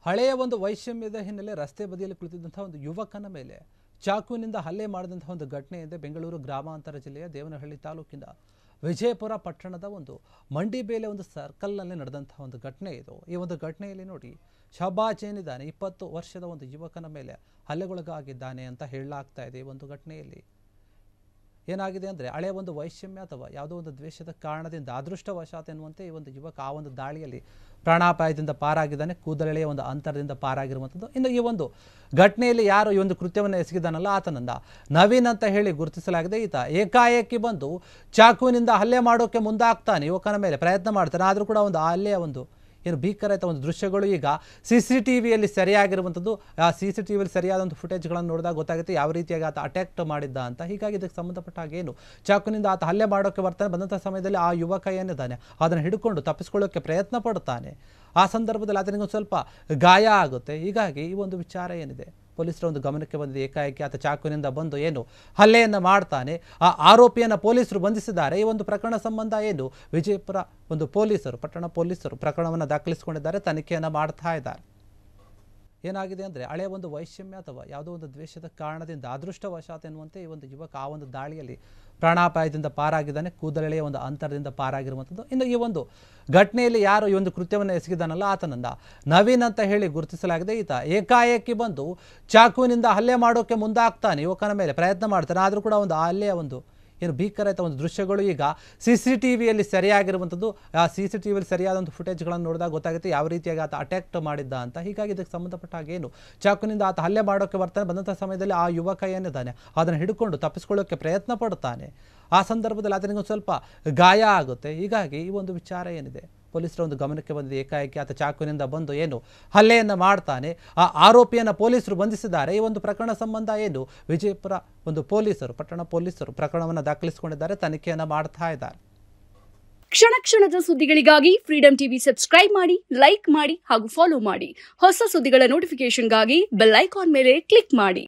ಹಳೆಯ ಒಂದು ವೈಷಮ್ಯದ ಹಿನ್ನೆಲೆ ರಸ್ತೆ ಬದಿಯಲ್ಲಿ ಕುಳಿತಿದ್ದಂತಹ ಒಂದು ಯುವಕನ ಮೇಲೆ ಚಾಕುವಿನಿಂದ ಹಲ್ಲೆ ಮಾಡಿದಂತಹ ಒಂದು ಘಟನೆ ಇದೆ. ಬೆಂಗಳೂರು ಗ್ರಾಮಾಂತರ ಜಿಲ್ಲೆಯ ದೇವನಹಳ್ಳಿ ತಾಲೂಕಿನ ವಿಜಯಪುರ ಪಟ್ಟಣದ ಒಂದು ಮಂಡಿಬೇಲೆ ಒಂದು ಸರ್ಕಲ್ನಲ್ಲಿ ನಡೆದಂತಹ ಒಂದು ಘಟನೆ ಇದು. ಈ ಒಂದು ಘಟನೆಯಲ್ಲಿ ನೋಡಿ, ಶಹಬಾಜ್ ಏನಿದ್ದಾನೆ 20 ವರ್ಷದ ಒಂದು ಯುವಕನ ಮೇಲೆ ಹಲ್ಲೆಗೊಳಗಾಗಿದ್ದಾನೆ ಅಂತ ಹೇಳಲಾಗ್ತಾ ಇದೆ. ಈ ಒಂದು ಘಟನೆಯಲ್ಲಿ ಏನಾಗಿದೆ ಅಂದರೆ, ಹಳೆಯ ಒಂದು ವೈಷಮ್ಯ ಅಥವಾ ಯಾವುದೋ ಒಂದು ದ್ವೇಷದ ಕಾರಣದಿಂದ ಅದೃಷ್ಟವಶಾತ್ ಎನ್ನುವಂತೆ ಈ ಒಂದು ಯುವಕ ಆ ಒಂದು ದಾಳಿಯಲ್ಲಿ ಪ್ರಾಣಾಪಾಯದಿಂದ ಪಾರಾಗಿದ್ದಾನೆ. ಕೂದಲೆಳೆಯ ಒಂದು ಅಂತರದಿಂದ ಪಾರಾಗಿರುವಂಥದ್ದು. ಇನ್ನು ಈ ಒಂದು ಘಟನೆಯಲ್ಲಿ ಯಾರು ಈ ಒಂದು ಕೃತ್ಯವನ್ನು ಎಸಗಿದ್ದಾನಲ್ಲ, ಆತನನ್ನ ನವೀನ್ ಅಂತ ಹೇಳಿ ಗುರುತಿಸಲಾಗಿದೆ. ಈತ ಏಕಾಏಕಿ ಬಂದು ಚಾಕುವಿನಿಂದ ಹಲ್ಲೆ ಮಾಡೋಕೆ ಮುಂದಾಗ್ತಾನೆ, ಯುವಕನ ಮೇಲೆ ಪ್ರಯತ್ನ ಮಾಡ್ತಾನೆ. ಆದರೂ ಕೂಡ ಒಂದು ಹಲ್ಲೆಯ ಒಂದು ಏನು ಭೀಕರತೆ ಒಂದು ದೃಶ್ಯಗಳು ಈಗ CCTVಯಲ್ಲಿ ಸರಿಯಾಗಿರುವಂಥದ್ದು. ಆ CCTVಯಲ್ಲಿ ಸರಿಯಾದ ಒಂದು ಫುಟೇಜ್ಗಳನ್ನು ನೋಡಿದಾಗ ಗೊತ್ತಾಗುತ್ತೆ ಯಾವ ರೀತಿಯಾಗಿ ಆತ ಅಟ್ಯಾಕ್ ಮಾಡಿದ್ದ ಅಂತ. ಹೀಗಾಗಿ ಇದಕ್ಕೆ ಸಂಬಂಧಪಟ್ಟ ಹಾಗೆ ಏನು ಚಾಕುನಿಂದ ಆತ ಹಲ್ಲೆ ಮಾಡೋಕ್ಕೆ ಬರ್ತಾನೆ. ಬಂದಂಥ ಸಮಯದಲ್ಲಿ ಆ ಯುವಕ ಏನಿದ್ದಾನೆ ಅದನ್ನು ಹಿಡ್ಕೊಂಡು ತಪ್ಪಿಸ್ಕೊಳ್ಳೋಕ್ಕೆ ಪ್ರಯತ್ನ ಪಡ್ತಾನೆ. ಆ ಸಂದರ್ಭದಲ್ಲಿ ಆತನಿಗೊಂದು ಸ್ವಲ್ಪ ಗಾಯ ಆಗುತ್ತೆ. ಹೀಗಾಗಿ ಈ ಒಂದು ವಿಚಾರ ಏನಿದೆ ಪೊಲೀಸರ ಒಂದು ಗಮನಕ್ಕೆ ಬಂದಿದೆ. ಏಕಾಏಕಿ ಆತ ಚಾಕುವಿನಿಂದ ಬಂದು ಏನು ಹಲ್ಲೆಯನ್ನು ಮಾಡ್ತಾನೆ. ಆ ಆರೋಪಿಯನ್ನು ಪೊಲೀಸರು ಬಂಧಿಸಿದ್ದಾರೆ. ಈ ಒಂದು ಪ್ರಕರಣ ಸಂಬಂಧ ಏನು ವಿಜಯಪುರ ಒಂದು ಪೊಲೀಸರು, ಪಟ್ಟಣ ಪೊಲೀಸರು ಪ್ರಕರಣವನ್ನು ದಾಖಲಿಸಿಕೊಂಡಿದ್ದಾರೆ, ತನಿಖೆಯನ್ನು ಮಾಡ್ತಾ ಇದ್ದಾರೆ. ಏನಾಗಿದೆ ಅಂದರೆ, ಹಳೆಯ ಒಂದು ವೈಷಮ್ಯ ಅಥವಾ ಯಾವುದೋ ಒಂದು ದ್ವೇಷದ ಕಾರಣದಿಂದ ಅದೃಷ್ಟವಶಾತ್ ಎನ್ನುವಂತೆ ಈ ಒಂದು ಯುವಕ ಆ ಒಂದು ದಾಳಿಯಲ್ಲಿ ಪ್ರಾಣಾಪಾಯದಿಂದ ಪಾರಾಗಿದ್ದಾನೆ. ಕೂದಲೆಳೆಯ ಒಂದು ಅಂತರದಿಂದ ಪಾರಾಗಿರುವಂಥದ್ದು. ಇನ್ನು ಈ ಒಂದು ಘಟನೆಯಲ್ಲಿ ಯಾರು ಈ ಒಂದು ಕೃತ್ಯವನ್ನು ಎಸಗಿದ್ದಾನಲ್ಲ, ಆತನನ್ನ ನವೀನ್ ಅಂತ ಹೇಳಿ ಗುರುತಿಸಲಾಗಿದೆ. ಈತ ಏಕಾಏಕಿ ಬಂದು ಚಾಕುವಿನಿಂದ ಹಲ್ಲೆ ಮಾಡೋಕೆ ಮುಂದಾಗ್ತಾನೆ, ಯುವಕನ ಮೇಲೆ ಪ್ರಯತ್ನ ಮಾಡ್ತಾನೆ. ಆದರೂ ಕೂಡ ಒಂದು ಹಲ್ಲೆಯ ಒಂದು ಏನು ಭೀಕರತೆ ಒಂದು ದೃಶ್ಯಗಳು ಈಗ CCTVಯಲ್ಲಿ ಸರಿಯಾಗಿರುವಂಥದ್ದು. ಆ CCTVಯಲ್ಲಿ ಸರಿಯಾದ ಒಂದು ಫುಟೇಜ್ಗಳನ್ನು ನೋಡಿದಾಗ ಗೊತ್ತಾಗುತ್ತೆ ಯಾವ ರೀತಿಯಾಗಿ ಆತ ಅಟ್ಯಾಕ್ ಮಾಡಿದ್ದ ಅಂತ. ಹೀಗಾಗಿ ಇದಕ್ಕೆ ಸಂಬಂಧಪಟ್ಟ ಹಾಗೆ ಏನು ಚಾಕುನಿಂದ ಆತ ಹಲ್ಲೆ ಮಾಡೋಕ್ಕೆ ಬರ್ತಾನೆ. ಬಂದಂಥ ಸಮಯದಲ್ಲಿ ಆ ಯುವಕ ಏನಿದ್ದಾನೆ ಅದನ್ನು ಹಿಡ್ಕೊಂಡು ತಪ್ಪಿಸ್ಕೊಳ್ಳೋಕ್ಕೆ ಪ್ರಯತ್ನ ಪಡ್ತಾನೆ. ಆ ಸಂದರ್ಭದಲ್ಲಿ ಆತನಿಗೊಂದು ಸ್ವಲ್ಪ ಗಾಯ ಆಗುತ್ತೆ. ಹೀಗಾಗಿ ಈ ಒಂದು ವಿಚಾರ ಏನಿದೆ ಪೊಲೀಸರ ಒಂದು ಗಮನಕ್ಕೆ ಬಂದಿದೆ. ಏಕಾಏಕಿ ಆತ ಚಾಕುವಿನಿಂದ ಬಂದು ಏನು ಹಲ್ಲೆಯನ್ನು ಮಾಡ್ತಾನೆ. ಆ ಆರೋಪಿಯನ್ನು ಪೊಲೀಸರು ಬಂಧಿಸಿದ್ದಾರೆ. ಈ ಒಂದು ಪ್ರಕರಣ ಸಂಬಂಧ ಏನು ವಿಜಯಪುರ ಒಂದು ಪೊಲೀಸರು, ಪಟ್ಟಣ ಪೊಲೀಸರು ಪ್ರಕರಣವನ್ನು ದಾಖಲಿಸಿಕೊಂಡಿದ್ದಾರೆ, ತನಿಖೆಯನ್ನು ಮಾಡ್ತಾ ಇದ್ದಾರೆ. ಕ್ಷಣ ಕ್ಷಣದ ಸುದ್ದಿಗಳಿಗಾಗಿ ಫ್ರೀಡಂ ಟಿವಿ ಸಬ್ಸ್ಕ್ರೈಬ್ ಮಾಡಿ, ಲೈಕ್ ಮಾಡಿ ಹಾಗೂ ಫಾಲೋ ಮಾಡಿ. ಹೊಸ ಸುದ್ದಿಗಳ ನೋಟಿಫಿಕೇಶನ್ಗಾಗಿ ಬೆಲ್ ಐಕಾನ್ ಮೇಲೆ ಕ್ಲಿಕ್ ಮಾಡಿ.